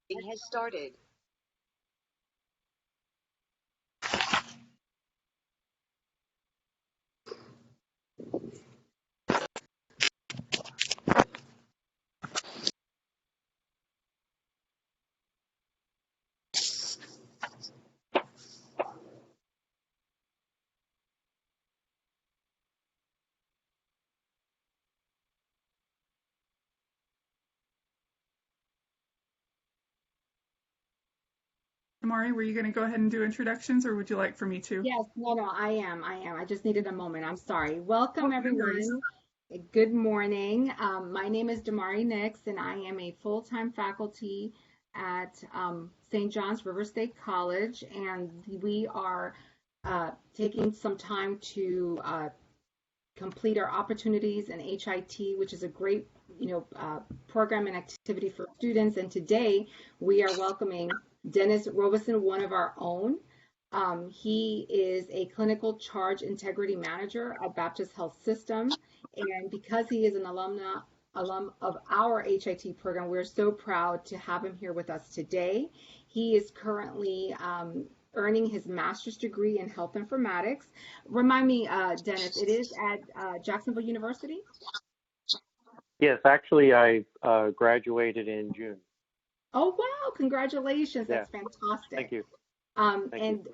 It has started. Damari, were you going to go ahead and do introductions, or would you like for me to? Yes, no, I am. I just needed a moment. I'm sorry. Welcome, Oh, no worries. everyone. Good morning. My name is Damari Nix, and I am a full-time faculty at St. John's River State College, and we are taking some time to complete our opportunities in HIT, which is a great, program and activity for students. And today we are welcoming Dennis Robison, one of our own. He is a clinical charge integrity manager at Baptist Health System. And because he is an alum of our HIT program, we're so proud to have him here with us today. He is currently earning his master's degree in health informatics. Remind me, Dennis, it is at Jacksonville University? Yes, actually, I graduated in June. Oh, wow. Congratulations. That's fantastic. Thank you. And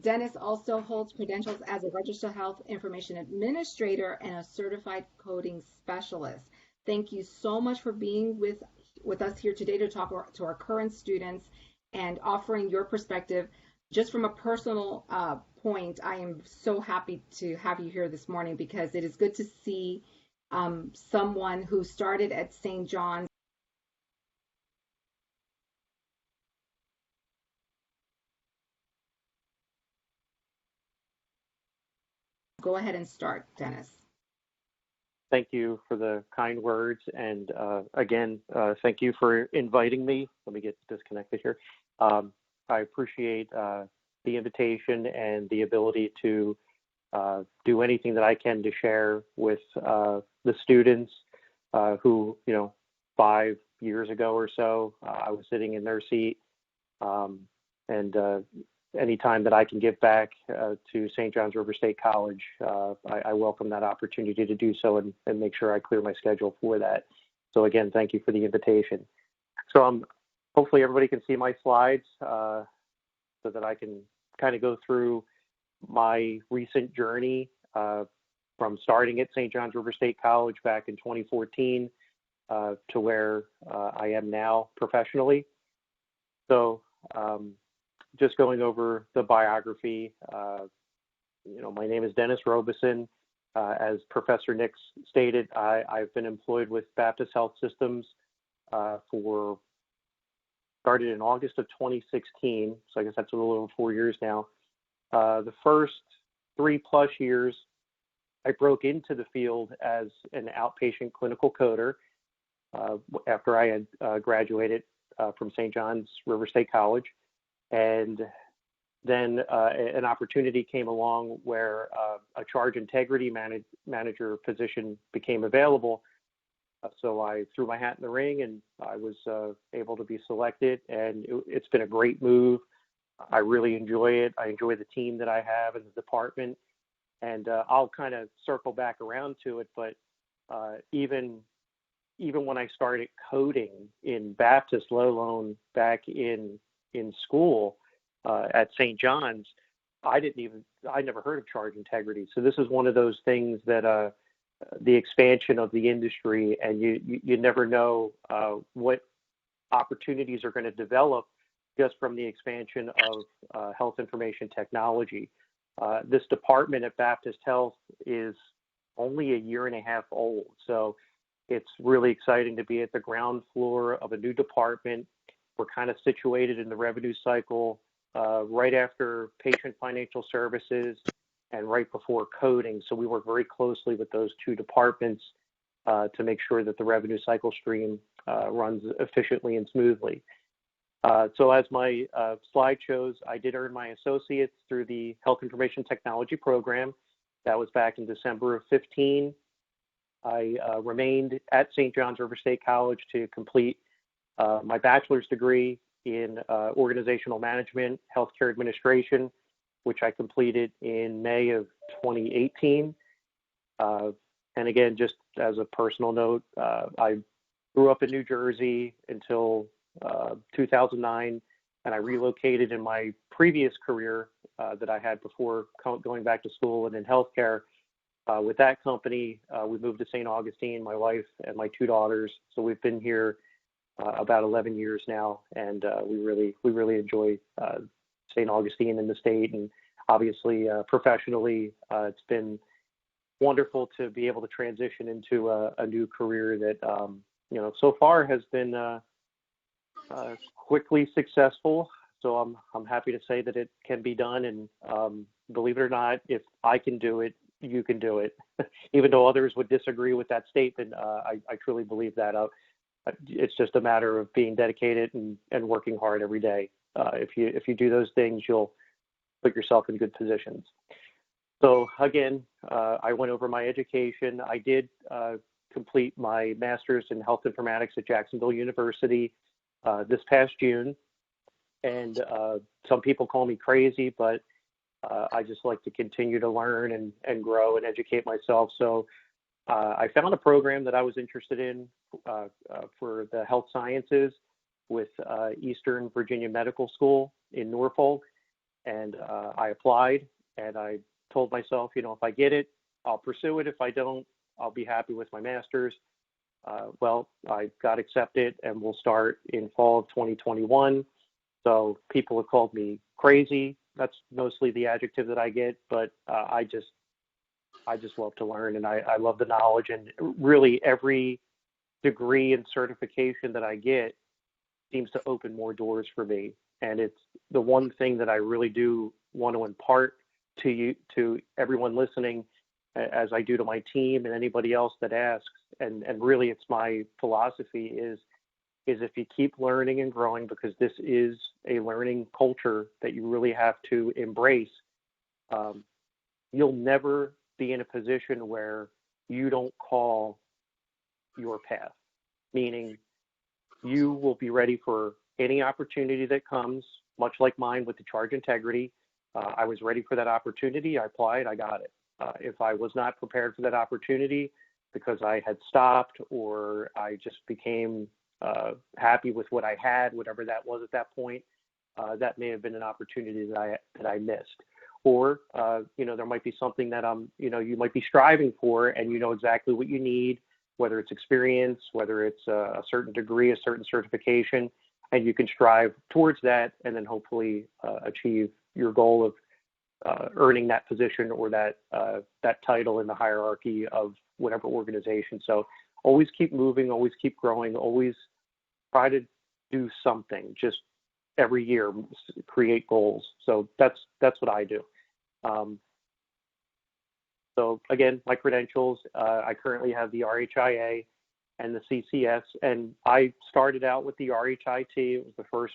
Dennis also holds credentials as a registered health information administrator and a certified coding specialist. Thank you so much for being with us here today to talk to our current students and offering your perspective. Just from a personal point, I am so happy to have you here this morning because it is good to see someone who started at St. John's. Go ahead and start, Dennis. Thank you for the kind words. And again, thank you for inviting me. Let me get disconnected here. I appreciate the invitation and the ability to do anything that I can to share with the students who, 5 years ago or so, I was sitting in their seat. And anytime that I can give back to St. John's River State College, I welcome that opportunity to do so and make sure I clear my schedule for that. So again, thank you for the invitation. So hopefully everybody can see my slides so that I can kind of go through my recent journey from starting at St. John's River State College back in 2014 to where I am now professionally. So just going over the biography, my name is Dennis Robison. As Professor Nix stated, I've been employed with Baptist Health Systems started in August of 2016, so I guess that's a little over 4 years now. The first 3+ years, I broke into the field as an outpatient clinical coder after I had graduated from St. John's River State College. And then an opportunity came along where a charge integrity manager position became available. So I threw my hat in the ring and I was able to be selected, and it's been a great move. I really enjoy it. I enjoy the team that I have in the department, and I'll kind of circle back around to it. But even when I started coding in Baptist, let alone back in school at St. John's, I never heard of charge integrity. So this is one of those things that the expansion of the industry, and you never know what opportunities are going to develop just from the expansion of health information technology. This department at Baptist Health is only 1.5 years old, so it's really exciting to be at the ground floor of a new department. We're kind of situated in the revenue cycle right after patient financial services and right before coding. So we work very closely with those two departments to make sure that the revenue cycle stream runs efficiently and smoothly. So as my slide shows, I did earn my associates through the Health Information Technology program. That was back in December of 15. I remained at St. John's River State College to complete my bachelor's degree in organizational management, healthcare administration, which I completed in May of 2018. And again, just as a personal note, I grew up in New Jersey until 2009, and I relocated in my previous career that I had before going back to school and in healthcare. With that company, we moved to St. Augustine, my wife and my two daughters. So we've been here about 11 years now, and we really enjoy St. Augustine in the state. And obviously, professionally, it's been wonderful to be able to transition into a new career that so far has been quickly successful. So I'm happy to say that it can be done, and believe it or not, if I can do it, you can do it. Even though others would disagree with that statement, I truly believe that. It's just a matter of being dedicated and working hard every day. If you do those things, you'll put yourself in good positions. So again, I went over my education. I did complete my master's in health informatics at Jacksonville University this past June. And some people call me crazy, but I just like to continue to learn and grow and educate myself. So I found a program that I was interested in for the health sciences with Eastern Virginia Medical School in Norfolk. And I applied, and I told myself, if I get it, I'll pursue it. If I don't, I'll be happy with my master's. Well, I got accepted, and we'll start in fall of 2021. So people have called me crazy. That's mostly the adjective that I get, but I just love to learn, and I love the knowledge. And really, every degree and certification that I get seems to open more doors for me. And it's the one thing that I really do want to impart to everyone listening, as I do to my team and anybody else that asks. And really, it's my philosophy is if you keep learning and growing, because this is a learning culture that you really have to embrace, you'll never be in a position where you don't call your path, meaning you will be ready for any opportunity that comes, much like mine with the charge integrity. I was ready for that opportunity. I applied, I got it. If I was not prepared for that opportunity because I had stopped, or I just became happy with what I had, whatever that was at that point, that may have been an opportunity that I missed. Or there might be something that you might be striving for, and you know exactly what you need, whether it's experience, whether it's a certain degree, a certain certification, and you can strive towards that, and then hopefully achieve your goal of earning that position or that title in the hierarchy of whatever organization. So always keep moving, always keep growing, always try to do something. Just every year create goals. So that's what I do. So again, my credentials, I currently have the RHIA and the CCS, and I started out with the RHIT. It was the first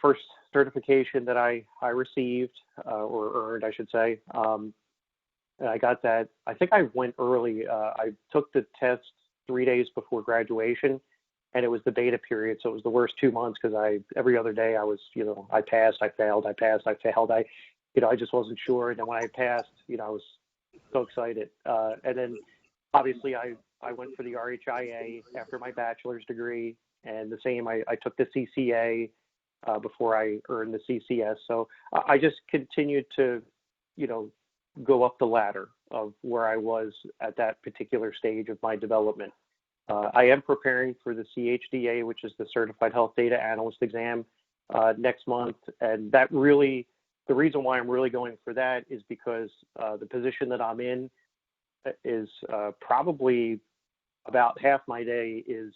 first certification that I received or earned, I should say. And I got that. I think I went early. I took the test 3 days before graduation, and it was the beta period. So it was the worst 2 months, because every other day I was, I passed, I failed, I passed, I failed. I just wasn't sure. And then when I passed, I was so excited. And then obviously I went for the RHIA after my bachelor's degree, and the same, I took the CCA before I earned the CCS. So I just continued to, go up the ladder of where I was at that particular stage of my development. I am preparing for the CHDA, which is the Certified Health Data Analyst exam, next month. And that really, the reason why I'm really going for that is because the position that I'm in is probably about half my day is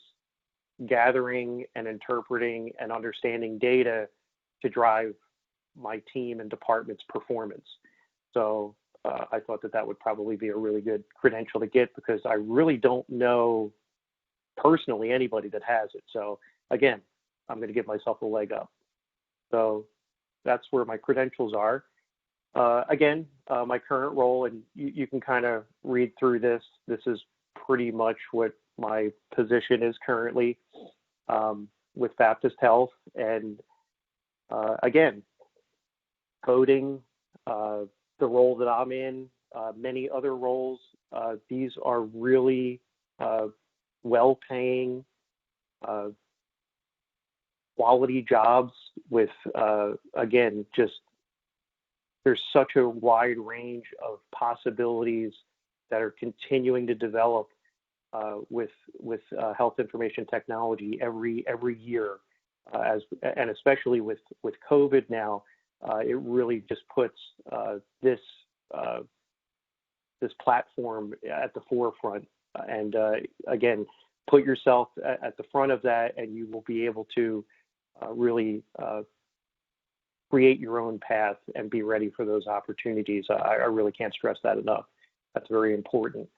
gathering and interpreting and understanding data to drive my team and department's performance. So I thought that would probably be a really good credential to get, because I really don't know personally anybody that has it. So again, I'm going to give myself a leg up. So that's where my credentials are. Again, my current role, and you can kind of read through this. This is pretty much what my position is currently. with Baptist Health, and again, coding, the role that I'm in, many other roles. These are really well-paying, quality jobs with, again, just there's such a wide range of possibilities that are continuing to develop with health information technology every year, and especially with COVID now, it really just puts this platform at the forefront. And again, put yourself at the front of that, and you will be able to really create your own path and be ready for those opportunities. I really can't stress that enough. That's very important.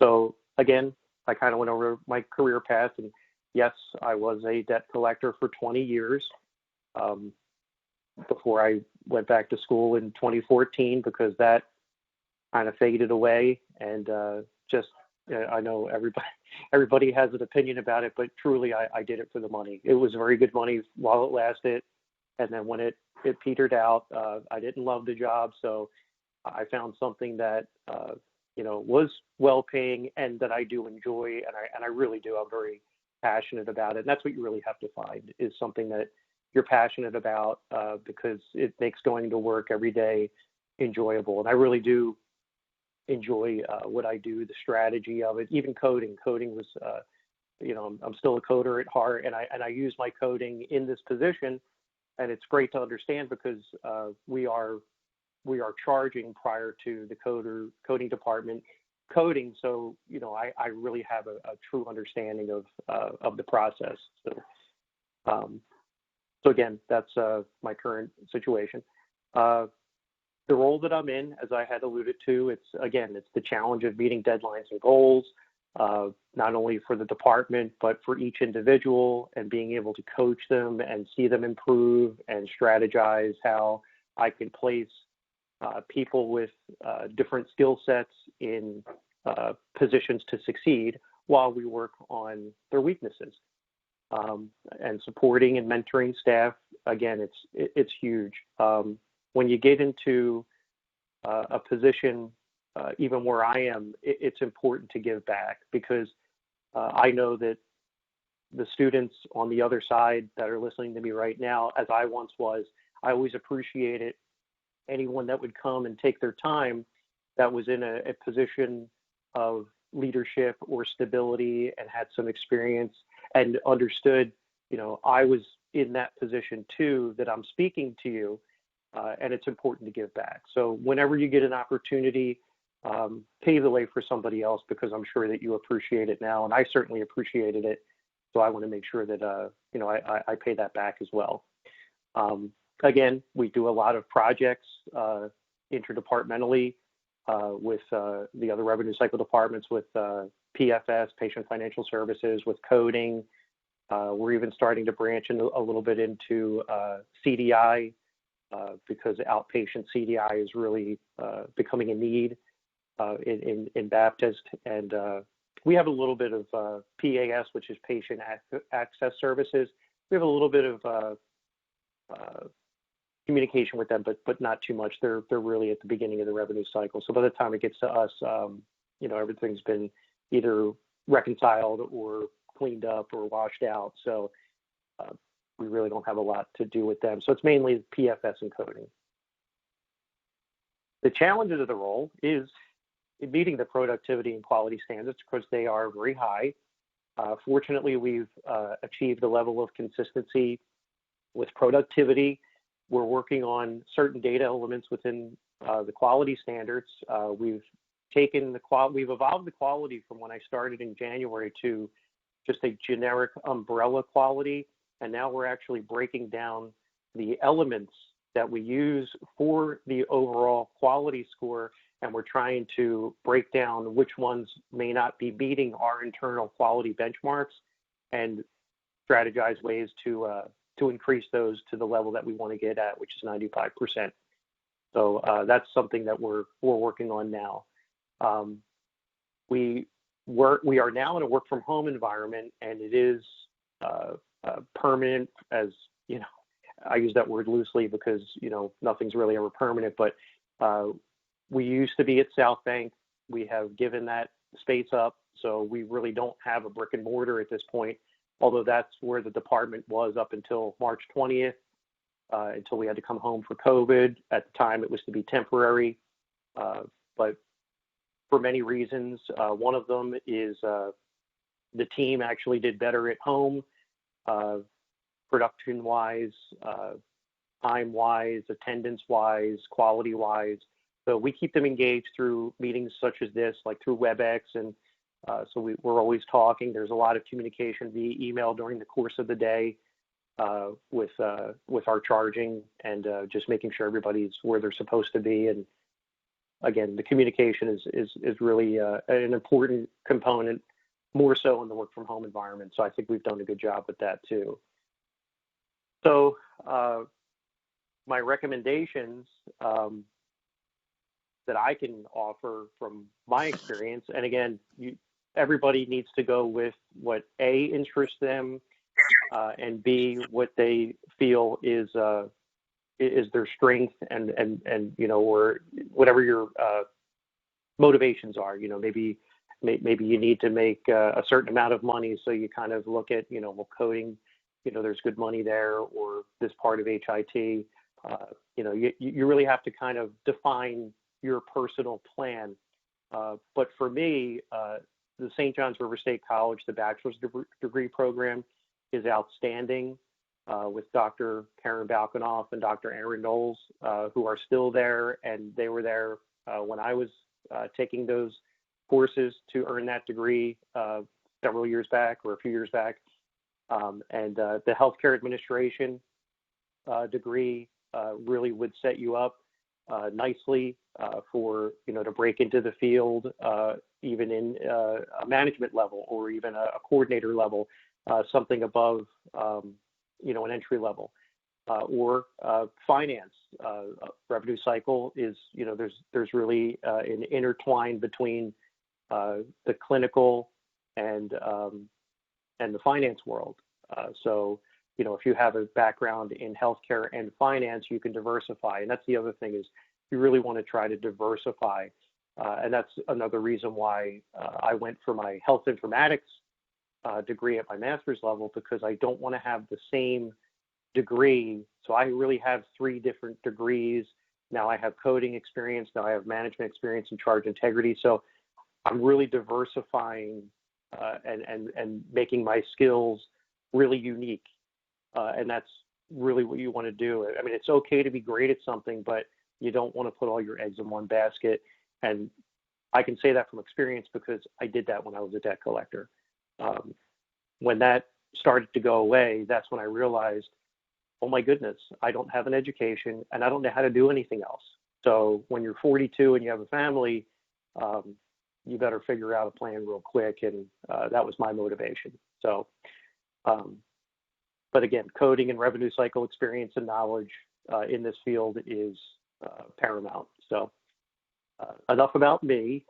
So again, I kind of went over my career path, and yes, I was a debt collector for 20 years before I went back to school in 2014, because that kind of faded away. And I know everybody has an opinion about it, but truly I did it for the money. It was very good money while it lasted. And then when it petered out, I didn't love the job. So I found something that, was well-paying and that I do enjoy. And I really do. I'm very passionate about it. And that's what you really have to find, is something that you're passionate about, because it makes going to work every day enjoyable. And I really do enjoy what I do, the strategy of it, even coding. Coding was, I'm still a coder at heart, and I use my coding in this position, and it's great to understand because we are charging prior to the coding department coding, so I really have a true understanding of the process. So again, that's my current situation. The role that I'm in, as I had alluded to, it's the challenge of meeting deadlines and goals, not only for the department, but for each individual, and being able to coach them and see them improve and strategize how I can place people with different skill sets in positions to succeed while we work on their weaknesses. And supporting and mentoring staff, again, it's huge. When you get into a position, even where I am, it's important to give back, because I know that the students on the other side that are listening to me right now, as I once was, I always appreciated anyone that would come and take their time that was in a position of leadership or stability and had some experience and understood, I was in that position too, that I'm speaking to you. And it's important to give back. So whenever you get an opportunity, pave the way for somebody else, because I'm sure that you appreciate it now, and I certainly appreciated it. So I want to make sure that I pay that back as well. Again, we do a lot of projects interdepartmentally with the other revenue cycle departments, with PFS, Patient Financial Services, with coding. We're even starting to branch a little bit into CDI. Because outpatient CDI is really becoming a need in Baptist. And we have a little bit of PAS, which is Patient Access Services. We have a little bit of communication with them, but not too much. They're really at the beginning of the revenue cycle. So by the time it gets to us, everything's been either reconciled or cleaned up or washed out. So we really don't have a lot to do with them. So it's mainly PFS and coding. The challenges of the role is in meeting the productivity and quality standards, because they are very high. Fortunately, we've achieved a level of consistency with productivity. We're working on certain data elements within the quality standards. We've evolved the quality from when I started in January to just a generic umbrella quality. And now we're actually breaking down the elements that we use for the overall quality score, and we're trying to break down which ones may not be meeting our internal quality benchmarks and strategize ways to increase those to the level that we want to get at, which is 95%. So that's something that we're working on now. We are now in a work from home environment, and it is permanent, as you know, I use that word loosely because, nothing's really ever permanent, but we used to be at South Bank. We have given that space up, so we really don't have a brick and mortar at this point, although that's where the department was up until March 20th, until we had to come home for COVID. At the time, it was to be temporary, but for many reasons, one of them is the team actually did better at home, production-wise, time-wise, attendance-wise, quality-wise. So we keep them engaged through meetings such as this, like through WebEx, and so we're always talking. There's a lot of communication via email during the course of the day with our charging and just making sure everybody's where they're supposed to be. And again, the communication is really an important component, more so in the work from home environment. So I think we've done a good job with that too. So my recommendations that I can offer from my experience, and again, everybody needs to go with what A, interests them, and B, what they feel is their strength and or whatever your motivations are. Maybe you need to make a certain amount of money, so you kind of look at well, coding, there's good money there, or this part of HIT. You really have to kind of define your personal plan. But for me, the St. John's River State College, the bachelor's degree program is outstanding, with Dr. Karen Balkanoff and Dr. Aaron Knowles, who are still there, and they were there when I was taking those courses to earn that degree several years back, or a few years back. And the healthcare administration degree really would set you up nicely for to break into the field, even in a management level or even a coordinator level, something above an entry level, or finance. Revenue cycle is there's really an intertwine between the clinical and the finance world. So if you have a background in healthcare and finance, you can diversify. And that's the other thing, is you really want to try to diversify. And that's another reason why I went for my health informatics degree at my master's level, because I don't want to have the same degree. So I really have 3 different degrees. Now I have coding experience. Now I have management experience in charge integrity. So I'm really diversifying and making my skills really unique. And that's really what you want to do. I mean, it's okay to be great at something, but you don't want to put all your eggs in one basket. And I can say that from experience, because I did that when I was a debt collector. When that started to go away, that's when I realized, oh my goodness, I don't have an education and I don't know how to do anything else. So when you're 42 and you have a family, you better figure out a plan real quick. And that was my motivation. So, but again, coding and revenue cycle experience and knowledge in this field is paramount. So enough about me.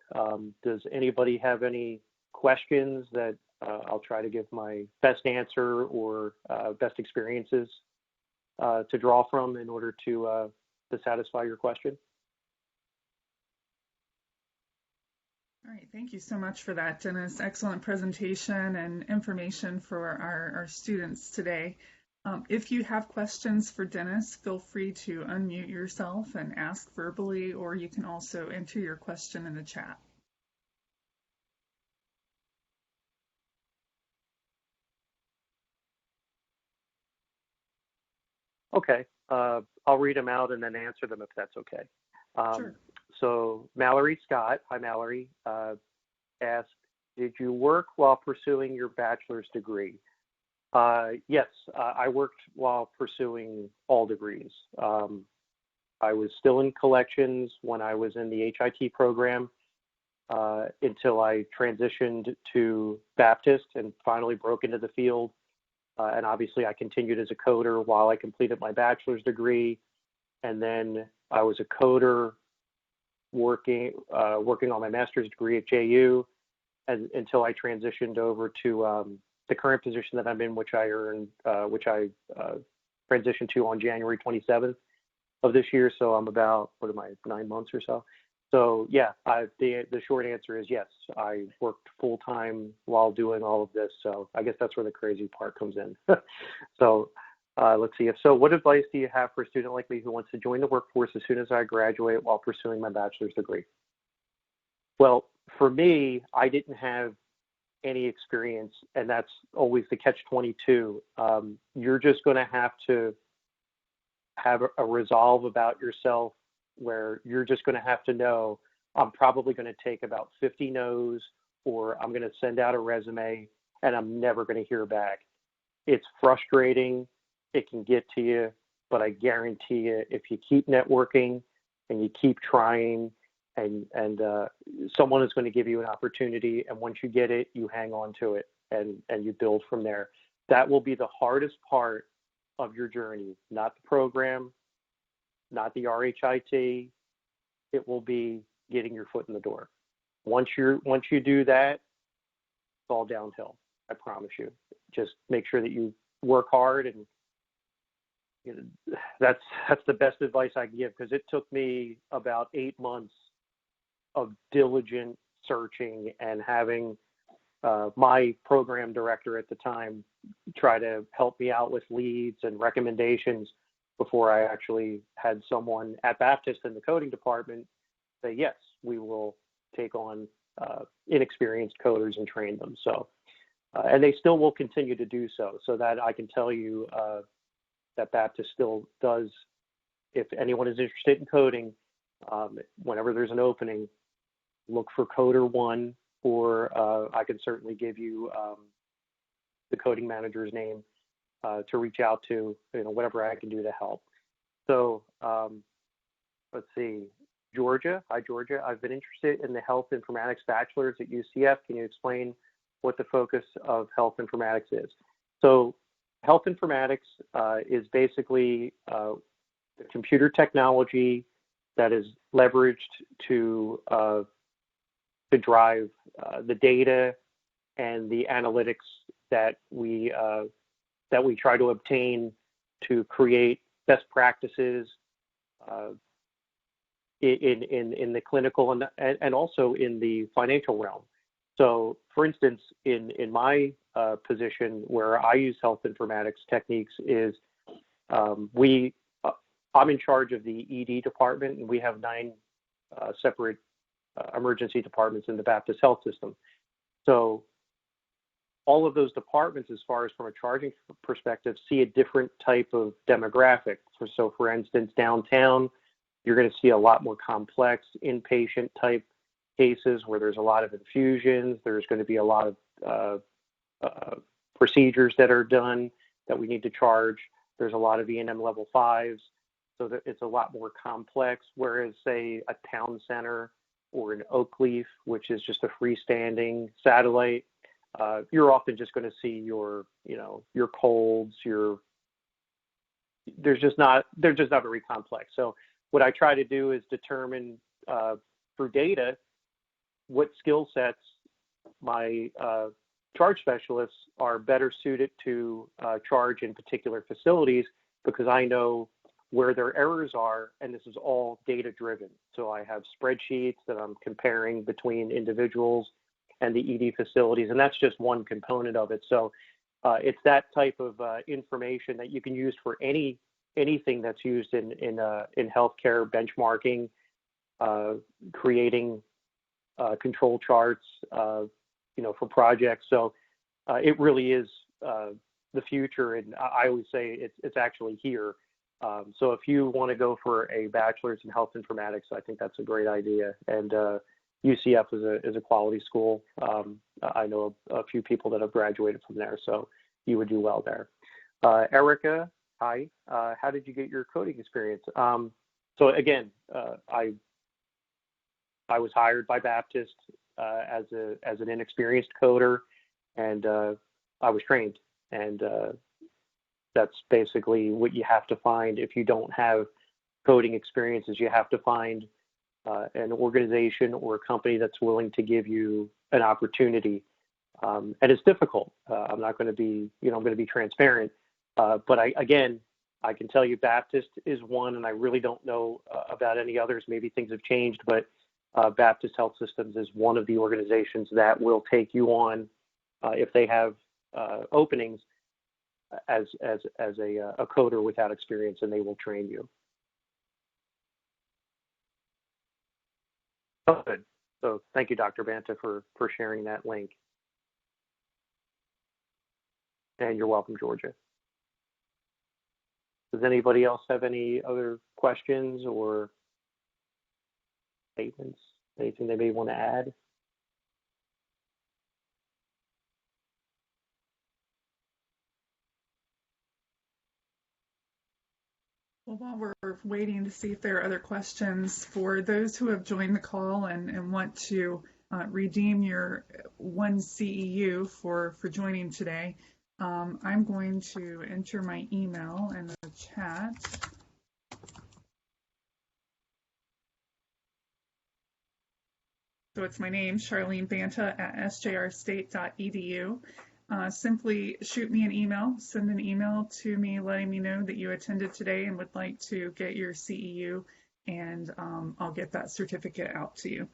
Does anybody have any questions that I'll try to give my best answer or best experiences to draw from in order to satisfy your question? All right, thank you so much for that, Dennis. Excellent presentation and information for our students today. If you have questions for Dennis, feel free to unmute yourself and ask verbally, or you can also enter your question in the chat. Okay, I'll read them out and then answer them if that's okay. Sure. So Mallory Scott, hi Mallory, asked, did you work while pursuing your bachelor's degree? Yes, I worked while pursuing all degrees. I was still in collections when I was in the HIT program until I transitioned to Baptist and finally broke into the field. And obviously I continued as a coder while I completed my bachelor's degree. And then I was a coder working on my master's degree at JU until I transitioned over to the current position that I'm in, which I transitioned to on January 27th of this year. So I'm about, 9 months or so. So yeah, the short answer is yes. I worked full time while doing all of this. So I guess that's where the crazy part comes in. So let's see. So what advice do you have for a student like me who wants to join the workforce as soon as I graduate while pursuing my bachelor's degree? Well, for me, I didn't have any experience, and that's always the catch-22. You're just going to have a resolve about yourself where you're just going to have to know, I'm probably going to take about 50 no's, or I'm going to send out a resume and I'm never going to hear back. It's frustrating. It can get to you, but I guarantee you, if you keep networking and you keep trying, and someone is going to give you an opportunity, and once you get it, you hang on to it and you build from there. That will be the hardest part of your journey, not the program, not the RHIT. It will be getting your foot in the door. Once you do that, it's all downhill. I promise you. Just make sure that you work hard, and that's the best advice I can give, because it took me about 8 months of diligent searching and having my program director at the time try to help me out with leads and recommendations before I actually had someone at Baptist in the coding department say, yes, we will take on inexperienced coders and train them. So, and they still will continue to do so. So that I can tell you that Baptist still does, if anyone is interested in coding, whenever there's an opening, look for Coder 1, or I can certainly give you the coding manager's name to reach out to, whatever I can do to help. So let's see, Georgia. Hi, Georgia. I've been interested in the health informatics bachelor's at UCF. Can you explain what the focus of health informatics is? So health informatics is basically the computer technology that is leveraged to drive the data and the analytics that we try to obtain to create best practices in the clinical and also in the financial realm. So, for instance, in my position where I use health informatics techniques is I'm in charge of the ED department, and we have 9 separate emergency departments in the Baptist health system. So all of those departments, as far as from a charging perspective, see a different type of demographic. So for instance, downtown, you're going to see a lot more complex inpatient type cases where there's a lot of infusions. There's going to be a lot of procedures that are done that we need to charge. There's a lot of E&M level 5s. So that it's a lot more complex, whereas say a town center or an Oakleaf, which is just a freestanding satellite, you're often just going to see your colds, they're just not very complex. So what I try to do is determine through data what skill sets my charge specialists are better suited to charge in particular facilities, because I know where their errors are, and this is all data driven. So I have spreadsheets that I'm comparing between individuals and the ED facilities, and that's just one component of it. So it's that type of information that you can use for anything that's used in healthcare benchmarking, creating control charts, for projects. So it really is the future, and I always say it's actually here. So if you want to go for a bachelor's in health informatics, I think that's a great idea. And UCF is a quality school. I know a few people that have graduated from there, so you would do well there. Erica, hi. How did you get your coding experience? So again, I was hired by Baptist as an inexperienced coder, and I was trained. And that's basically what you have to find if you don't have coding experiences. You have to find an organization or a company that's willing to give you an opportunity. And it's difficult. I'm not going to be, I'm going to be transparent. But I can tell you Baptist is one, and I really don't know about any others. Maybe things have changed, but Baptist Health Systems is one of the organizations that will take you on if they have openings as a coder without experience, and they will train you. Oh, good. So thank you, Dr. Banta, for sharing that link. And you're welcome, Georgia. Does anybody else have any other questions or statements? Anything they may want to add? Well, while we're waiting to see if there are other questions, for those who have joined the call and want to redeem your one CEU for joining today, I'm going to enter my email in the chat. So it's my name, Charlene Banta at sjrstate.edu. Simply shoot me an email, send an email to me letting me know that you attended today and would like to get your CEU, and I'll get that certificate out to you.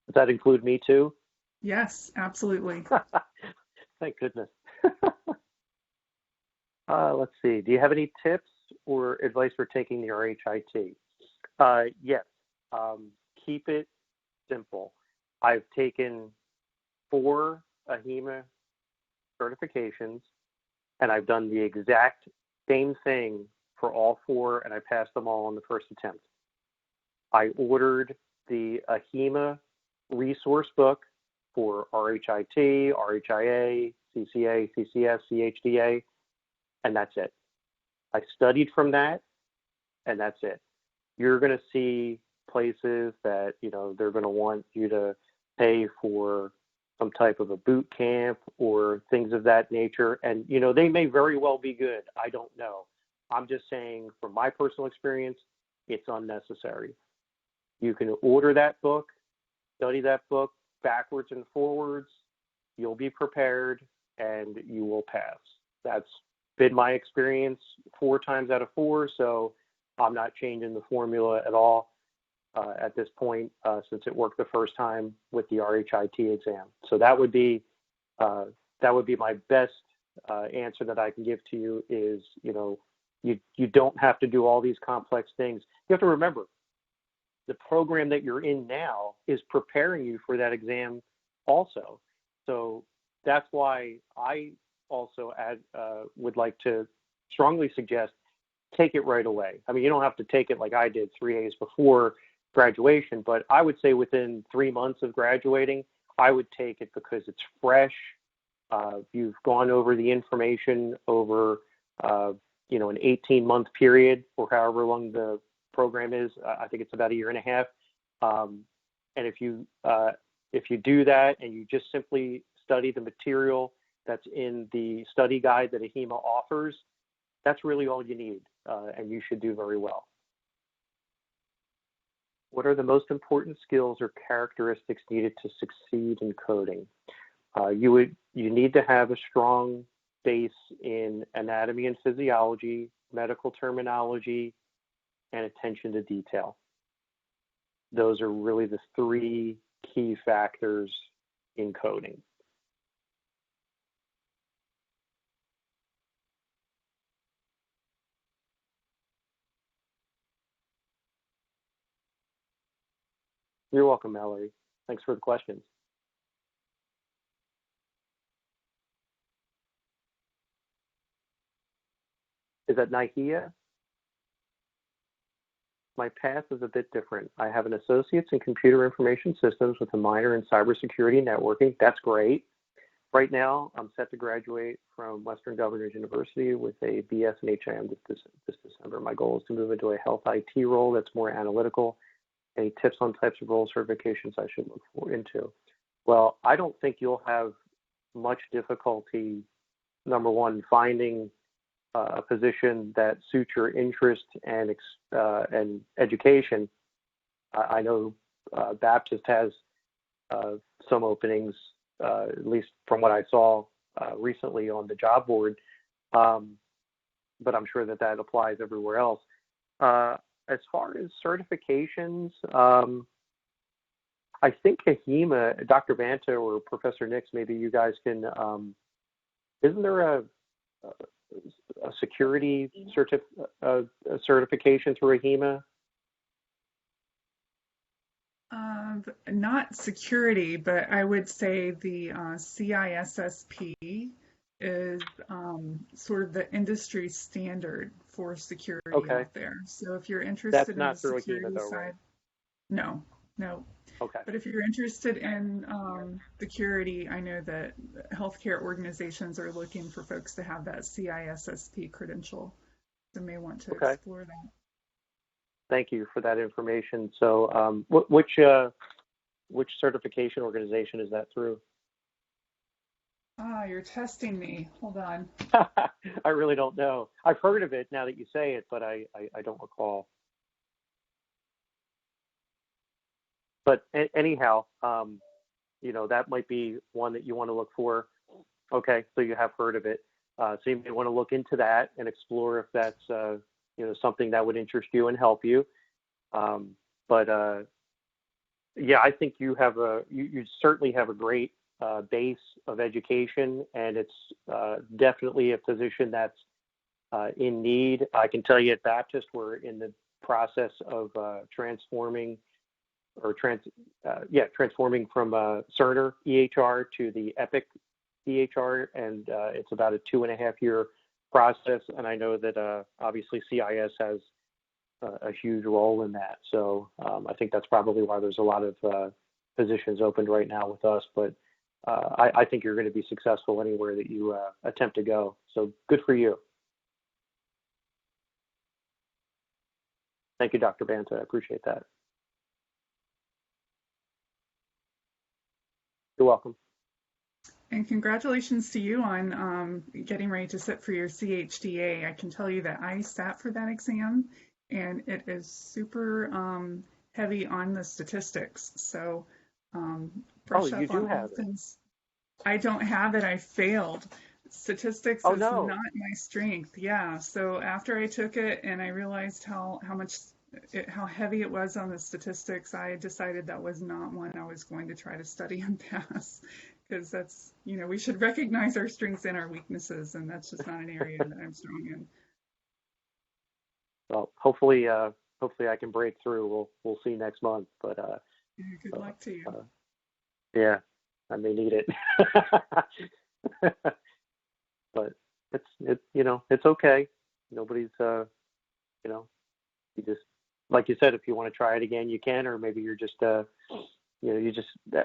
Does that include me too? Yes, absolutely. Thank goodness. Let's see. Do you have any tips or advice for taking the RHIT? Yes. Keep it simple. I've taken 4 AHIMA certifications, and I've done the exact same thing for all 4, and I passed them all on the first attempt. I ordered the AHIMA resource book for RHIT, RHIA, CCA, CCS, CHDA, and that's it. I studied from that, and that's it. You're going to see places that, they're going to want you to pay for some type of a boot camp or things of that nature. And, they may very well be good. I don't know. I'm just saying from my personal experience, it's unnecessary. You can order that book, study that book backwards and forwards. You'll be prepared and you will pass. That's been my experience 4 times out of 4. So I'm not changing the formula at all at this point, since it worked the first time with the RHIT exam. So that would be my best answer that I can give to you is, you don't have to do all these complex things. You have to remember, the program that you're in now is preparing you for that exam also. So that's why I also would like to strongly suggest take it right away. I mean, you don't have to take it like I did 3 days before graduation, but I would say within 3 months of graduating, I would take it because it's fresh. You've gone over the information over, an 18-month period or however long the program is. I think it's about 1.5 years. And if you do that and you just simply study the material that's in the study guide that AHIMA offers, that's really all you need, and you should do very well. What are the most important skills or characteristics needed to succeed in coding? You need to have a strong base in anatomy and physiology, medical terminology, and attention to detail. Those are really the 3 key factors in coding. You're welcome, Mallory. Thanks for the questions. Is that NIHEA? My path is a bit different. I have an associate's in computer information systems with a minor in cybersecurity networking. That's great. Right now, I'm set to graduate from Western Governors University with a BS in HIM this December. My goal is to move into a health IT role that's more analytical. Any tips on types of role certifications I should look into? Well, I don't think you'll have much difficulty, number one, finding a position that suits your interest and education. I know Baptist has some openings at least from what I saw recently on the job board. But I'm sure that that applies everywhere else. As far as certifications, I think HEMA, Dr. Banta or Professor Nix, maybe you guys can, isn't there a security certification through HEMA? Not security, but I would say the CISSP is sort of the industry standard for security out there. So if you're interested in the security side, no. Okay. But if you're interested in security, I know that healthcare organizations are looking for folks to have that CISSP credential. So may want to explore that. Thank you for that information. So which certification organization is that through? You're testing me. Hold on. I really don't know. I've heard of it now that you say it, but I don't recall. But anyhow, that might be one that you want to look for. Okay, so you have heard of it. So you may want to look into that and explore if that's something that would interest you and help you. Yeah, I think you certainly have a great base of education, and it's definitely a position that's in need. I can tell you at Baptist, we're in the process of transforming from Cerner EHR to the Epic EHR, and it's about a 2.5-year process. And I know that obviously CIS has a huge role in that. So I think that's probably why there's a lot of positions opened right now with us. But I think you're going to be successful anywhere that you attempt to go. So good for you. Thank you, Dr. Banta. I appreciate that. You're welcome. And congratulations to you on getting ready to sit for your CHDA. I can tell you that I sat for that exam, and it is super heavy on the statistics. So brush up on all things. I don't have it. I failed. Statistics is not my strength. Yeah. So after I took it and I realized how heavy it was on the statistics, I decided that was not one I was going to try to study and pass, because that's, we should recognize our strengths and our weaknesses, and that's just not an area that I'm strong in. Well, hopefully I can break through. We'll see next month. But good luck to you. Yeah, I may need it. But it's okay. Nobody's you just, like you said, if you want to try it again, you can, or maybe you're just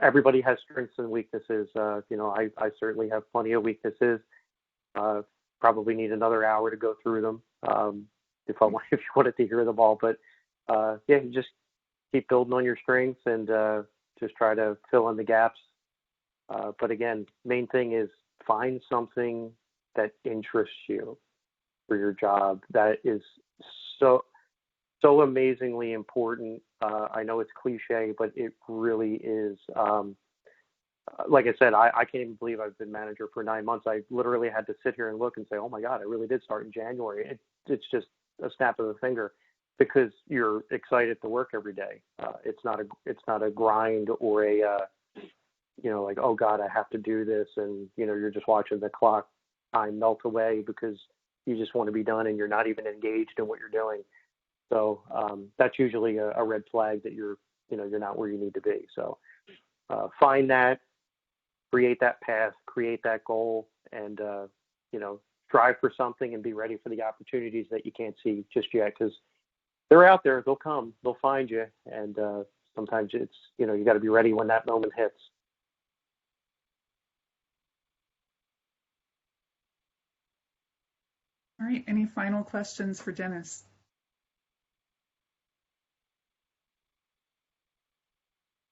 everybody has strengths and weaknesses. I certainly have plenty of weaknesses. Probably need another hour to go through them if you wanted to hear them all. But you just keep building on your strengths and just try to fill in the gaps. But again, main thing is find something that interests you for your job. That is so amazingly important. I know it's cliche, but it really is. Like I said, I can't even believe I've been manager for 9 months. I literally had to sit here and look and say, oh my God, I really did start in January. It's just a snap of the finger, because you're excited to work every day. It's not a grind or a like, oh God, I have to do this, and you're just watching the clock time melt away because you just want to be done and you're not even engaged in what you're doing. So that's usually a red flag that you're not where you need to be. So find that, create that path, create that goal, and strive for something and be ready for the opportunities that you can't see just yet, because they're out there. They'll come. They'll find you. And sometimes it's you got to be ready when that moment hits. All right. Any final questions for Dennis?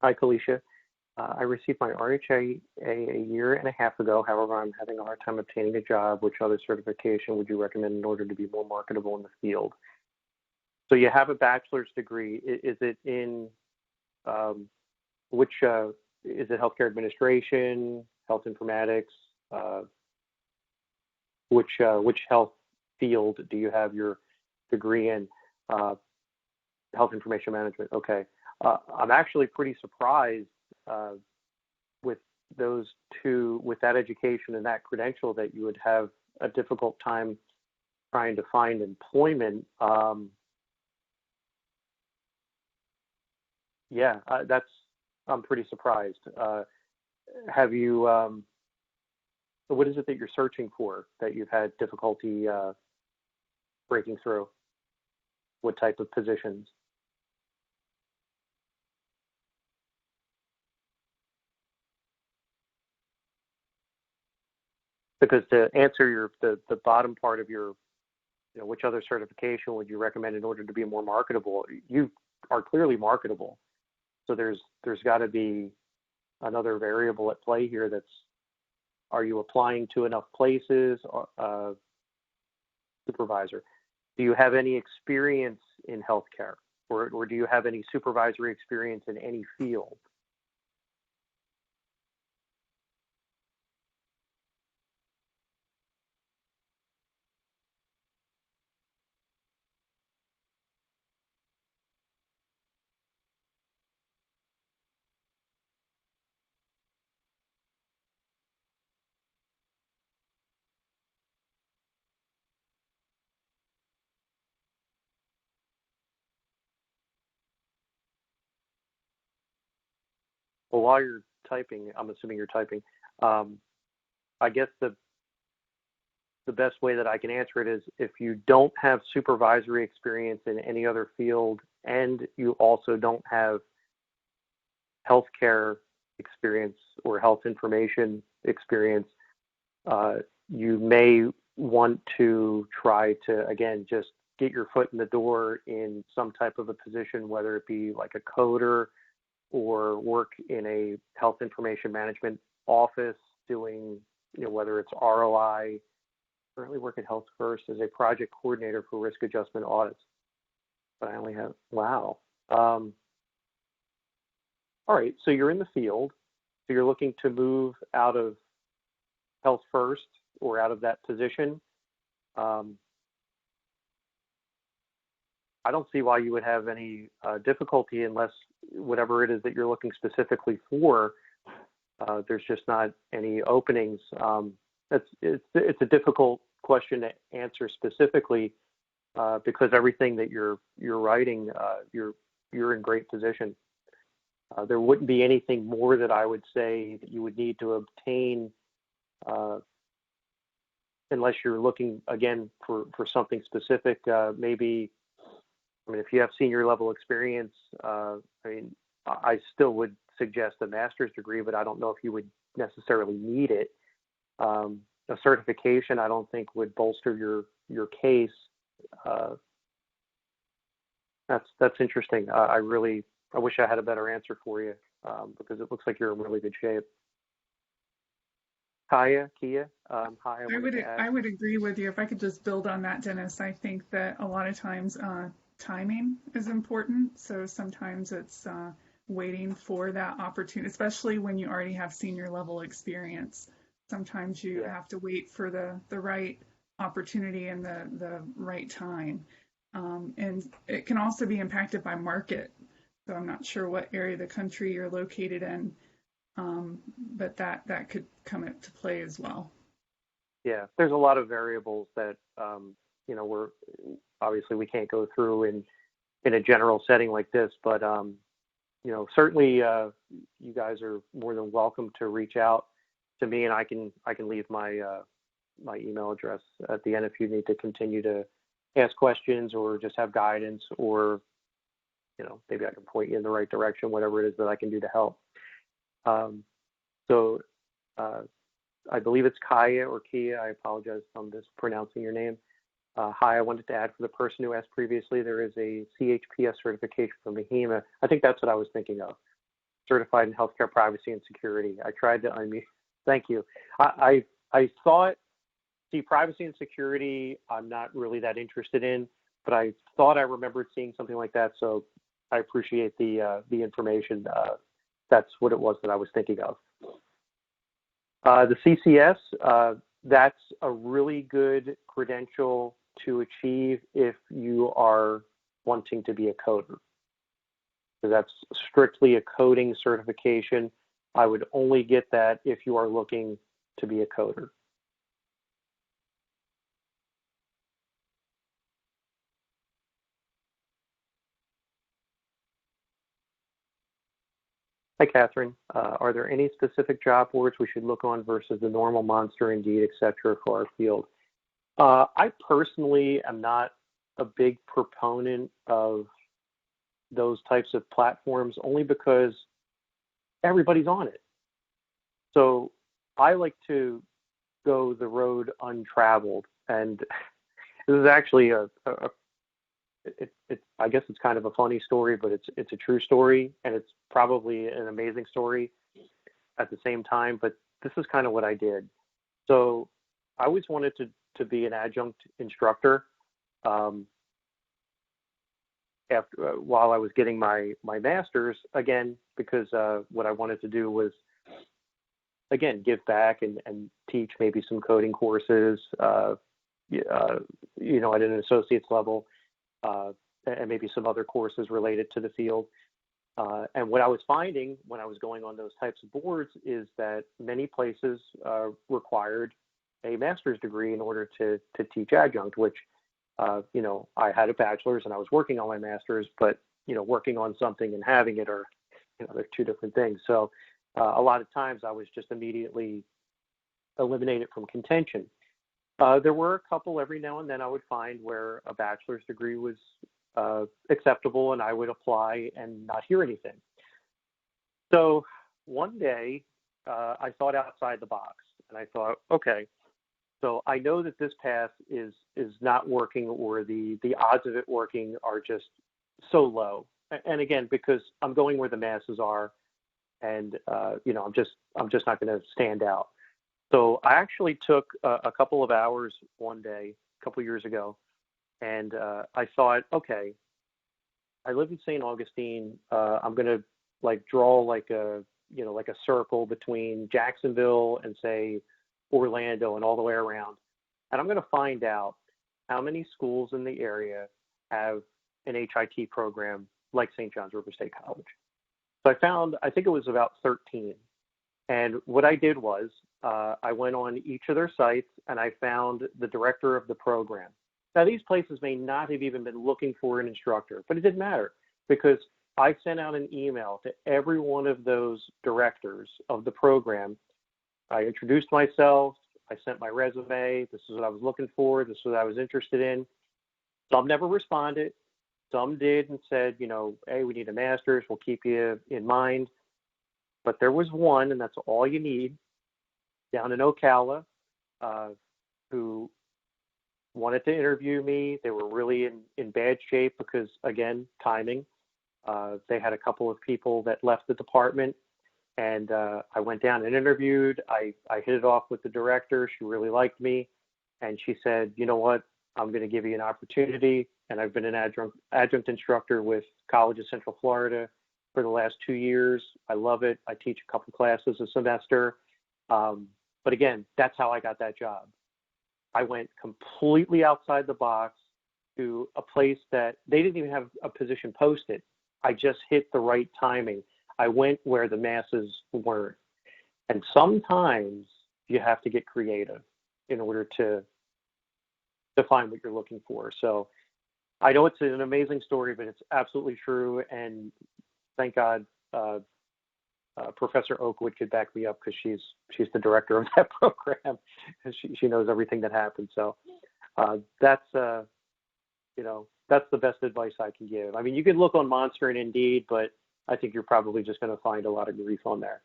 Hi, Kalisha. I received my RHA a year and a half ago. However, I'm having a hard time obtaining a job. Which other certification would you recommend in order to be more marketable in the field? So you have a bachelor's degree. Is it in is it healthcare administration, health informatics? Which health field do you have your degree in? Health information management. Okay. I'm actually pretty surprised with those two, with that education and that credential, that you would have a difficult time trying to find employment. Yeah, I'm pretty surprised. Have you, what is it that you're searching for that you've had difficulty breaking through? What type of positions? Because to answer the bottom part of your, which other certification would you recommend in order to be more marketable? You are clearly marketable. So there's got to be another variable at play here. Are you applying to enough places? Supervisor, do you have any experience in healthcare, or do you have any supervisory experience in any field? Well, while you're typing, I'm assuming you're typing. I guess the best way that I can answer it is, if you don't have supervisory experience in any other field and you also don't have healthcare experience or health information experience, you may want to try to, again, just get your foot in the door in some type of a position, whether it be like a coder or work in a health information management office doing, whether it's ROI. Currently work at Health First as a project coordinator for risk adjustment audits. But I only have, wow. All right, so you're in the field. So you're looking to move out of Health First or out of that position. I don't see why you would have any difficulty, unless whatever it is that you're looking specifically for, there's just not any openings. It's a difficult question to answer specifically, because everything that you're writing, you're in great position. There wouldn't be anything more that I would say that you would need to obtain, unless you're looking again for something specific. Maybe, if you have senior level experience, I still would suggest a master's degree, but I don't know if you would necessarily need it. A certification, I don't think, would bolster your case. That's interesting. I wish I had a better answer for you, because it looks like you're in really good shape. Kia, hi. I would agree with you. If I could just build on that, Dennis, I think that a lot of times timing is important. So sometimes it's waiting for that opportunity, especially when you already have senior level experience. Sometimes you have to wait for the right opportunity and the right time. And it can also be impacted by market. So I'm not sure what area of the country you're located in, but that could come into play as well. Yeah, there's a lot of variables that, we're obviously we can't go through in a general setting like this, but, certainly you guys are more than welcome to reach out to me, and I can leave my email address at the end if you need to continue to ask questions or just have guidance, or maybe I can point you in the right direction, whatever it is that I can do to help. So I believe it's Kaya or Kia. I apologize if I'm mispronouncing your name. Hi, I wanted to add, for the person who asked previously, there is a CHPS certification from HEMA. I think that's what I was thinking of. Certified in Healthcare Privacy and Security. I tried to unmute. Thank you. I thought, privacy and security, I'm not really that interested in, but I thought I remembered seeing something like that. So I appreciate the information. That's what it was that I was thinking of. The CCS, that's a really good credential to achieve if you are wanting to be a coder. So that's strictly a coding certification. I would only get that if you are looking to be a coder. Hi, Catherine. Are there any specific job boards we should look on versus the normal Monster, Indeed, et cetera, for our field? I personally am not a big proponent of those types of platforms only because everybody's on it. So I like to go the road untraveled. And this is actually I guess it's kind of a funny story, but it's a true story, and it's probably an amazing story at the same time. But this is kind of what I did. So I always wanted to be an adjunct instructor. While I was getting my master's, again, because what I wanted to do was, again, give back and teach maybe some coding courses, at an associate's level, and maybe some other courses related to the field. And what I was finding when I was going on those types of boards is that many places required a master's degree in order to teach adjunct, which, I had a bachelor's and I was working on my master's, but, working on something and having it are, they're two different things. So a lot of times I was just immediately eliminated from contention. There were a couple every now and then I would find where a bachelor's degree was acceptable, and I would apply and not hear anything. So one day I thought outside the box, and I thought, okay, so I know that this path is not working, or the odds of it working are just so low. And again, because I'm going where the masses are, and I'm just not going to stand out. So I actually took a couple of hours one day, a couple of years ago, and I thought, okay, I live in St. Augustine. I'm going to draw like a circle between Jacksonville and say Orlando and all the way around. And I'm going to find out how many schools in the area have an HIT program like St. John's River State College. So I found, I think it was about 13. And what I did was I went on each of their sites and I found the director of the program. Now, these places may not have even been looking for an instructor, but it didn't matter because I sent out an email to every one of those directors of the program. I introduced myself. I sent my resume. This is what I was looking for. This is what I was interested in. Some never responded. Some did and said, hey, we need a master's. We'll keep you in mind. But there was one, and that's all you need, down in Ocala, who wanted to interview me. They were really in bad shape because, again, timing. They had a couple of people that left the department, and I went down and interviewed. I hit it off with the director. She really liked me, and she said, you know what, I'm going to give you an opportunity. And I've been an adjunct instructor with College of Central Florida for the last 2 years. I love it. I teach a couple classes a semester. But again, that's how I got that job. I went completely outside the box to a place that they didn't even have a position posted. I just hit the right timing. I went where the masses weren't. And sometimes you have to get creative in order to find what you're looking for. So I know it's an amazing story, but it's absolutely true. And thank God Professor Oakwood could back me up because she's the director of that program. She knows everything that happened. So that's the best advice I can give. I mean, you can look on Monster and Indeed, but I think you're probably just going to find a lot of grief on there.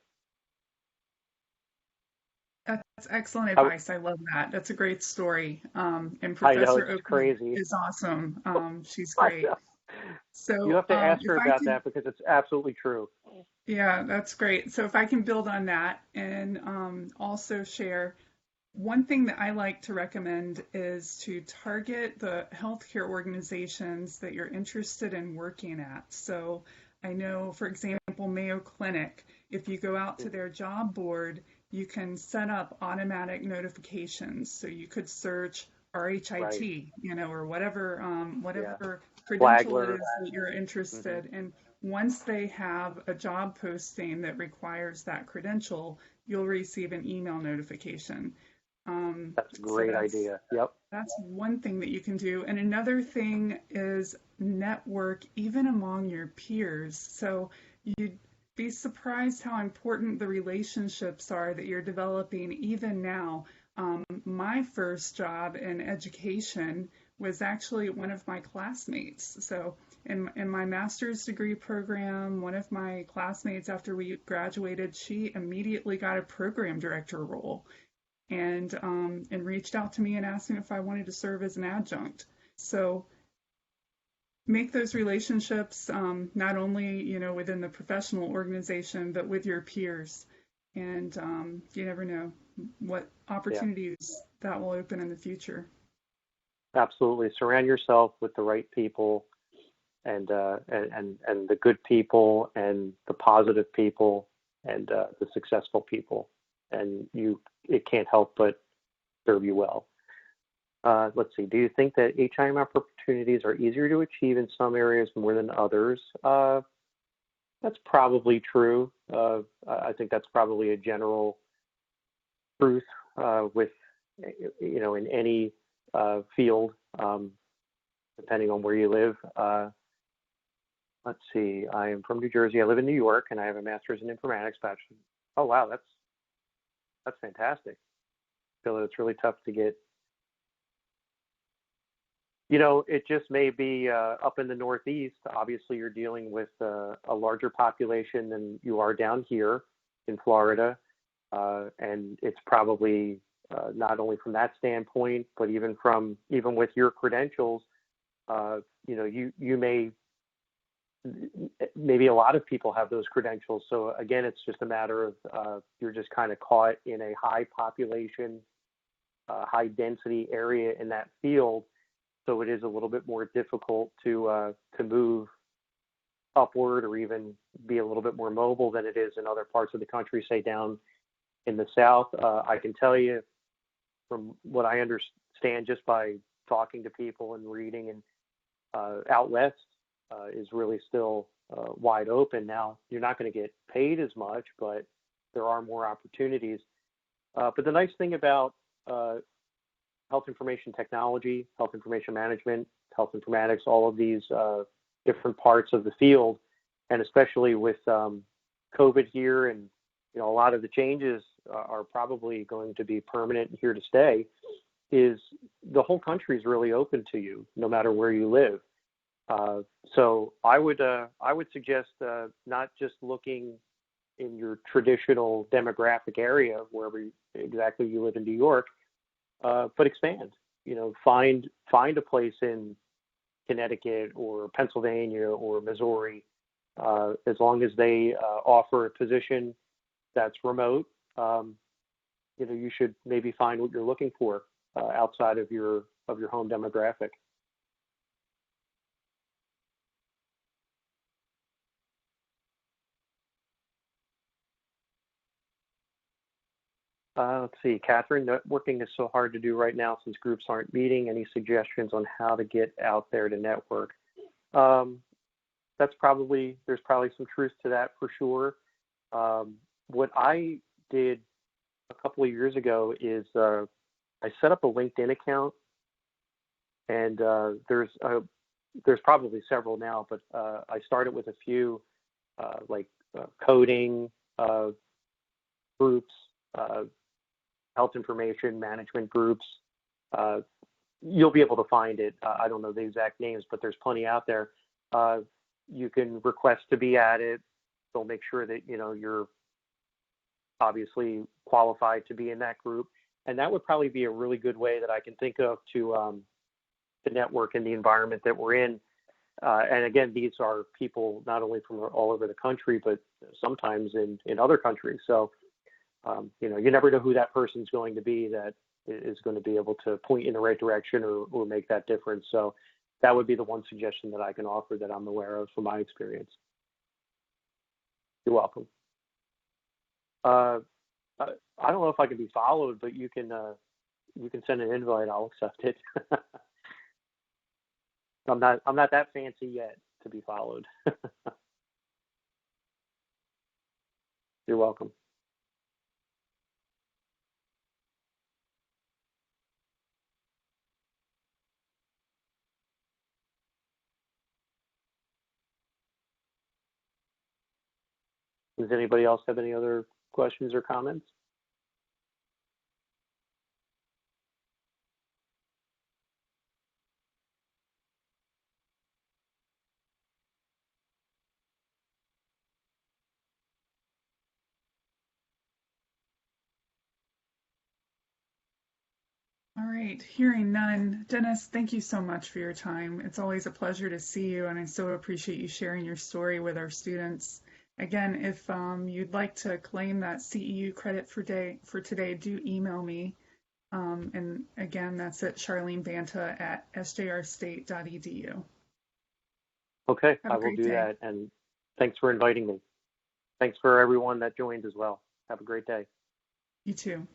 That's excellent advice. I love that. That's a great story. And Professor I know, it's Oakwood crazy. is awesome. She's great. So you have to ask her about that because it's absolutely true. Yeah, that's great. So if I can build on that and also share, one thing that I like to recommend is to target the healthcare organizations that you're interested in working at. So I know, for example, Mayo Clinic, if you go out to their job board, you can set up automatic notifications. So you could search RHIT, Right. or whatever Yeah. whatever credential it Flagler. is that you're Hmm. interested in. Once they have a job posting that requires that credential, you'll receive an email notification. That's a So great idea. Yep. that's one thing that you can do. And another thing is network even among your peers. So you'd be surprised how important the relationships are that you're developing even now. My first job in education was actually one of my classmates. So in my master's degree program, one of my classmates after we graduated, she immediately got a program director role and reached out to me and asked me if I wanted to serve as an adjunct. So make those relationships not only within the professional organization but with your peers, and you never know what Yeah. opportunities that will open in the future. Absolutely. Surround yourself with the right people, and the good people and the positive people and the successful people, and it can't help but serve you well. Let's see. Do you think that HIM opportunities are easier to achieve in some areas more than others? That's probably true. I think that's probably a general truth with in any field, depending on where you live. Let's see. I am from New Jersey. I live in New York, and I have a master's in informatics bachelor. Oh wow, that's fantastic. I feel that it's really tough to get. It just may be up in the Northeast. Obviously, you're dealing with a larger population than you are down here in Florida, and it's probably not only from that standpoint, but even with your credentials, you maybe a lot of people have those credentials. So again, it's just a matter of you're just kind of caught in a high population, high density area in that field. So it is a little bit more difficult to move upward or even be a little bit more mobile than it is in other parts of the country, say down in the South. I can tell you from what I understand just by talking to people and reading, and out west is really still wide open. Now, you're not going to get paid as much, but there are more opportunities. But the nice thing about health information technology, health information management, health informatics, all of these different parts of the field, and especially with COVID here, and a lot of the changes are probably going to be permanent and here to stay, is the whole country is really open to you, no matter where you live. So I would suggest not just looking in your traditional demographic area, wherever exactly you live in New York, but expand. Find a place in Connecticut or Pennsylvania or Missouri, as long as they offer a position that's remote. You should maybe find what you're looking for outside of your home demographic. Let's see, Catherine, networking is so hard to do right now since groups aren't meeting. Any suggestions on how to get out there to network? There's probably some truth to that for sure. What I did a couple of years ago is I set up a LinkedIn account, and there's probably several now, but I started with a few like coding groups, health information management groups. You'll be able to find it. I don't know the exact names, but there's plenty out there. You can request to be added. They'll make sure that you're obviously qualified to be in that group, and that would probably be a really good way that I can think of to network in the environment that we're in. And again, these are people not only from all over the country, but sometimes in other countries. So you never know who that person's going to be that is going to be able to point you in the right direction or make that difference. So that would be the one suggestion that I can offer that I'm aware of from my experience. You're welcome. I don't know if I can be followed, but you can send an invite. I'll accept it. I'm not that fancy yet to be followed. You're welcome. Does anybody else have any other questions or comments? All right, hearing none. Dennis, thank you so much for your time. It's always a pleasure to see you, and I so appreciate you sharing your story with our students. Again, if you'd like to claim that CEU credit for today, do email me. And again, that's at charlenebanta@sjrstate.edu. Okay, Have I a will great do day. that. And thanks for inviting me. Thanks for everyone that joined as well. Have a great day. You too.